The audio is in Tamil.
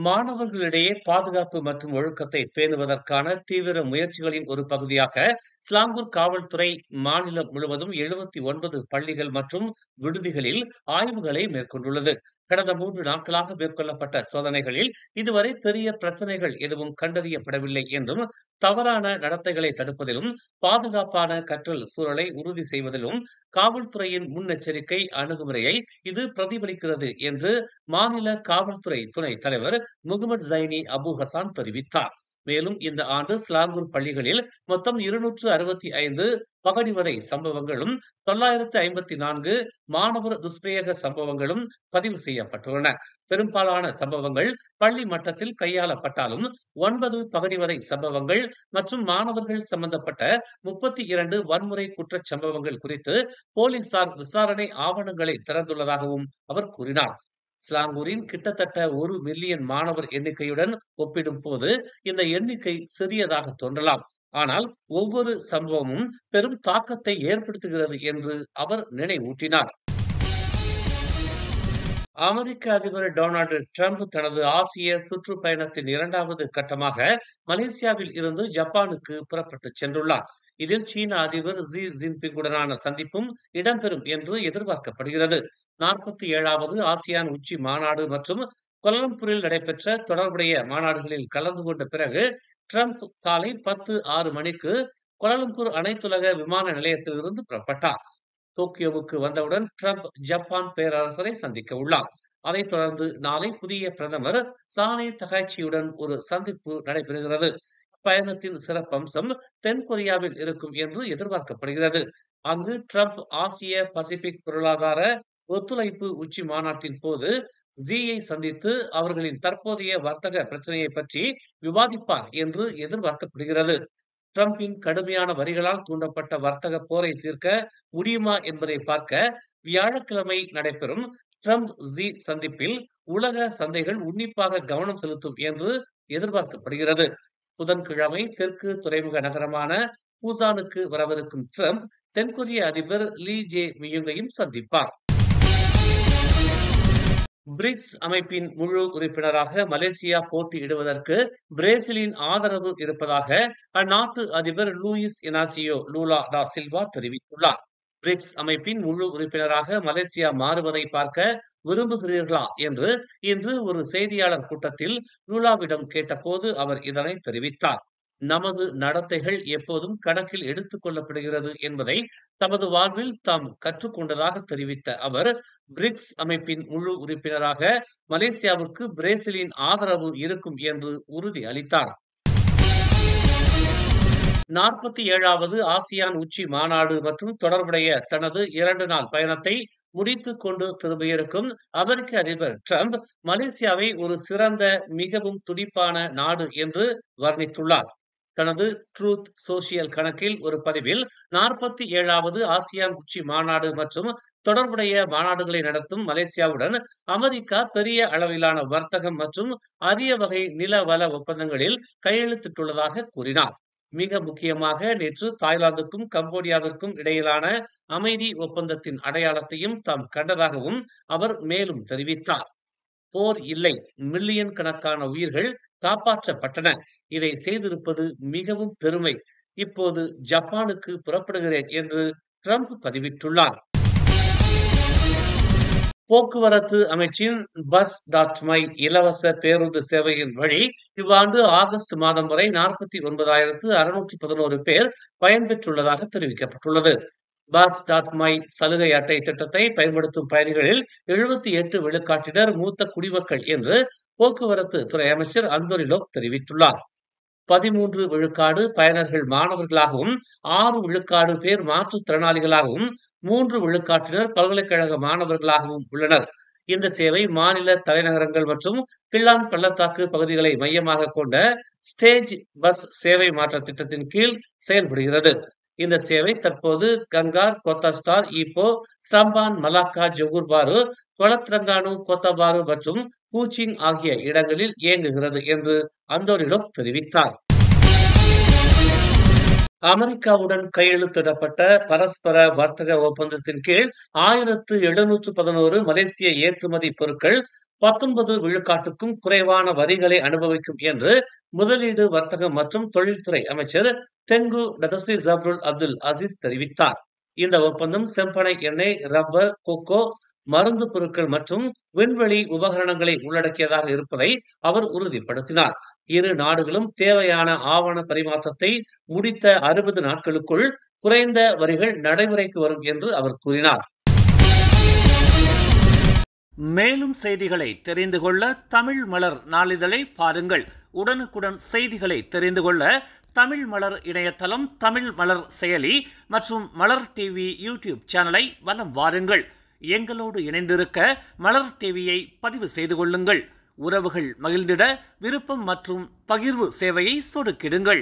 மாணவர்களிடையே பாதுகாப்பு மற்றும் ஒழுக்கத்தை பேணுவதற்கான தீவிர முயற்சிகளின் ஒரு பகுதியாக சிலாங்கூர் காவல்துறை மாநிலம் முழுவதும் 79 பள்ளிகள் மற்றும் விடுதிகளில் ஆய்வுகளை மேற்கொண்டுள்ளது. கடந்த 3 நாட்களாக மேற்கொள்ளப்பட்ட சோதனைகளில் இதுவரை பெரிய பிரச்சனைகள் எதுவும் கண்டறியப்படவில்லை என்றும், தவறான நடத்தைகளை தடுப்பதிலும் பாதுகாப்பான கற்றல் சூழலை உறுதி செய்வதிலும் காவல்துறையின் முன்னெச்சரிக்கை அணுகுமுறையை இது பிரதிபலிக்கிறது என்று மாநில காவல்துறை துணை தலைவர் முகமது ஜைனி அபு ஹசான் தெரிவித்தார். மேலும் இந்த ஆண்டு சிலாங்கூர் பள்ளிகளில் மொத்தம் 265 பகடிவதை சம்பவங்களும் 954 மாணவர் துஷ்பிரயோக சம்பவங்களும் பதிவு செய்யப்பட்டுள்ளன. பெரும்பாலான சம்பவங்கள் பள்ளி மட்டத்தில் கையாளப்பட்டாலும் 9 பகடிவதை சம்பவங்கள் மற்றும் மாணவர்கள் சம்பந்தப்பட்ட 32 வன்முறை குற்றச் சம்பவங்கள் குறித்து போலீசார் விசாரணை ஆவணங்களை திறந்துள்ளதாகவும் அவர் கூறினார். சிலாங்கூரின் கிட்டத்தட்ட 1 மில்லியன் மாணவர் எண்ணிக்கையுடன் ஒப்பிடும் போது இந்த எண்ணிக்கை சிறியதாக தோன்றலாம். ஆனால் ஒவ்வொரு சம்பவமும் பெரும் தாக்கத்தை ஏற்படுத்துகிறது என்று அவர் நினைவூட்டினார். அமெரிக்க அதிபர் டொனால்டு டிரம்ப் தனது ஆசிய சுற்றுப்பயணத்தின் 2வது கட்டமாக மலேசியாவில் இருந்து ஜப்பானுக்கு புறப்பட்டுச் சென்றுள்ளார். இதில் சீன அதிபர் ஜி ஜின்பிங்குடனான சந்திப்பும் இடம்பெறும் என்று எதிர்பார்க்கப்படுகிறது. 47வது ஆசியான் உச்சி மாநாடு மற்றும் கோலாலம்பூரில் நடைபெற்ற தொடர்புடைய மாநாடுகளில் கலந்து கொண்ட பிறகு டிரம்ப் காலை 10:06 மணிக்கு கோலாலம்பூர் அனைத்துலக விமான நிலையத்திலிருந்து புறப்பட்டார். டோக்கியோவுக்கு வந்தவுடன் டிரம்ப் ஜப்பான் பேரரசரை சந்திக்க உள்ளார். அதைத் தொடர்ந்து நாளை புதிய பிரதமர் சானே தகாய்ச்சியுடன் ஒரு சந்திப்பு நடைபெறுகிறது. பயணத்தின் சிறப்பம்சம் தென்கொரியாவில் இருக்கும் என்று எதிர்பார்க்கப்படுகிறது. அங்கு டிரம்ப் ஆசிய பசிபிக் பொருளாதார ஒத்துழைப்பு உச்சி மாநாட்டின் போது ஜியை சந்தித்து அவர்களின் தற்போதைய வர்த்தக பிரச்சனையை பற்றி விவாதிப்பார் என்று எதிர்பார்க்கப்படுகிறது. டிரம்பின் கடுமையான வரிகளால் தூண்டப்பட்ட வர்த்தக போரை தீர்க்க முடியுமா என்பதை பார்க்க வியாழக்கிழமை நடைபெறும் டிரம்ப் ஜி சந்திப்பில் உலக சந்தைகள் உன்னிப்பாக கவனம் செலுத்தும் என்று எதிர்பார்க்கப்படுகிறது. புதன்கிழமை தெற்கு துறைமுக நகரமான பூசானுக்கு வரவிருக்கும் டிரம்ப் தென்கொரிய அதிபர் லீ ஜே மியுங்கையும் சந்திப்பார். பிரிக்ஸ் அமைப்பின் முழு உறுப்பினராக மலேசியா போட்டியிடுவதற்கு பிரேசிலின் ஆதரவு இருப்பதாக அந்நாட்டு அதிபர் லூயிஸ் இனாசியோ லூலா டா சில்வா தெரிவித்துள்ளார். பிரிக்ஸ் அமைப்பின் முழு உறுப்பினராக மலேசியா மாறுவதை பார்க்க விரும்புகிறீர்களா என்று இன்று ஒரு செய்தியாளர் கூட்டத்தில் லூலாவிடம் கேட்டபோது அவர் இதனை தெரிவித்தார். நமது நடத்தைகள் எப்போதும் கணக்கில் எடுத்துக் கொள்ளப்படுகிறது என்பதை தமது வாழ்வில் தாம் கற்றுக்கொண்டதாக தெரிவித்த அவர், பிரிக்ஸ் அமைப்பின் முழு உறுப்பினராக மலேசியாவுக்கு பிரேசிலின் ஆதரவு இருக்கும் என்று உறுதி அளித்தார். 47வது ஆசியான் உச்சி மாநாடு மற்றும் தொடர்புடைய தனது 2 நாள் பயணத்தை முடித்துக் கொண்டு திரும்பியிருக்கும் அமெரிக்க அதிபர் டிரம்ப் மலேசியாவை ஒரு சிறந்த, மிகவும் துடிப்பான நாடு என்று வர்ணித்துள்ளார். தனது ட்ரூத் சோசியல் கணக்கில் ஒரு பதிவில் 47வது ஆசியான் உச்சி மாநாடு மற்றும் தொடர்புடைய மாநாடுகளை நடத்தும் மலேசியாவுடன் அமெரிக்கா பெரிய அளவிலான வர்த்தகம் மற்றும் அரிய வகை நில வள ஒப்பந்தங்களில் கையெழுத்திட்டுள்ளதாக கூறினார். மிக முக்கியமாக நேற்று தாய்லாந்துக்கும் கம்போடியாவிற்கும் இடையிலான அமைதி ஒப்பந்தத்தின் அடையாளத்தையும் தாம் கண்டதாகவும் அவர் மேலும் தெரிவித்தார். போர் இல்லை, மில்லியன் கணக்கான உயிர்கள் காப்பாற்றப்பட்டன. இதை செய்திருப்பது மிகவும் பெருமை. இப்போது ஜப்பானுக்கு புறப்படுகிறேன் என்று டிரம்ப் பதிவிட்டுள்ளார். போக்குவரத்து அமைச்சின் பஸ்.மை இலவச பேருந்து சேவையின் வழி இவ்வாண்டு ஆகஸ்ட் மாதம் வரை 49,611 பேர் பயன்பெற்றுள்ளதாக தெரிவிக்கப்பட்டுள்ளது. பஸ்.மை சலுகை அட்டை திட்டத்தை பயன்படுத்தும் பயணிகளில் 78 விழுக்காட்டினர் மூத்த குடிமக்கள் என்று போக்குவரத்து துறை அமைச்சர் அந்தோனி லோக் தெரிவித்துள்ளார். 13 விழுக்காடு பயனர்கள் மாணவர்களாகவும் 6 விழுக்காடு பேர் மாற்றுத்திறனாளிகளாகவும் 3 விழுக்காட்டினர் பல்கலைக்கழக மாணவர்களாகவும் உள்ளனர். இந்த சேவை மாநில தலைநகரங்கள் மற்றும் கிள்ளான் பள்ளத்தாக்கு பகுதிகளை மையமாக கொண்ட ஸ்டேஜ் பஸ் சேவை மாற்ற திட்டத்தின் கீழ் செயல்படுகிறது. இந்த சேவை தற்போது Kangar, Kota Setar, Ipoh, Seremban, Malacca, Johor Bahru, Kuala Terengganu, கோத்தபாரு மற்றும் பூச்சிங் ஆகிய இடங்களில் இயங்குகிறது என்று அந்தோனி லோக் தெரிவித்தார். அமெரிக்காவுடன் கையெழுத்திடப்பட்ட பரஸ்பர வர்த்தக ஒப்பந்தத்தின் கீழ் 1711 மலேசிய ஏற்றுமதி பொருட்கள் 19 விழுக்காட்டுக்கும் குறைவான வரிகளை அனுபவிக்கும் என்று முதலீடு, வர்த்தகம் மற்றும் தொழில்துறை அமைச்சர் தெங்கு டதஸ்ரீ ஜப்ருல் அப்துல் அசீஸ் தெரிவித்தார். இந்த ஒப்பந்தம் செம்பனை எண்ணெய், ரப்பர், கோகோ, மருந்து பொருட்கள் மற்றும் விண்வெளி உபகரணங்களை உள்ளடக்கியதாக இருப்பதை அவர் உறுதிப்படுத்தினார். இரு நாடுகளும் தேவையான ஆவண பரிமாற்றத்தை முடித்த 60 நாட்களுக்குள் குறைந்த வரிகள் நடைமுறைக்கு வரும் என்று அவர் கூறினார். மேலும் செய்திகளை தெரிந்து கொள்ள தமிழ் மலர் நாளிதழை பாருங்கள். உடனுக்குடன் செய்திகளை தெரிந்து கொள்ள தமிழ் மலர் இணையதளம், தமிழ் மலர் செயலி மற்றும் மலர் டிவி யூடியூப் சேனலை வலம் வாருங்கள். எங்களோடு இணைந்திருக்க மலர் டிவியை பதிவு செய்து கொள்ளுங்கள். உறவுகள் மகிழ்ந்திட விருப்பம் மற்றும் பகிர்வு சேவையை சொடுக்கிடுங்கள்.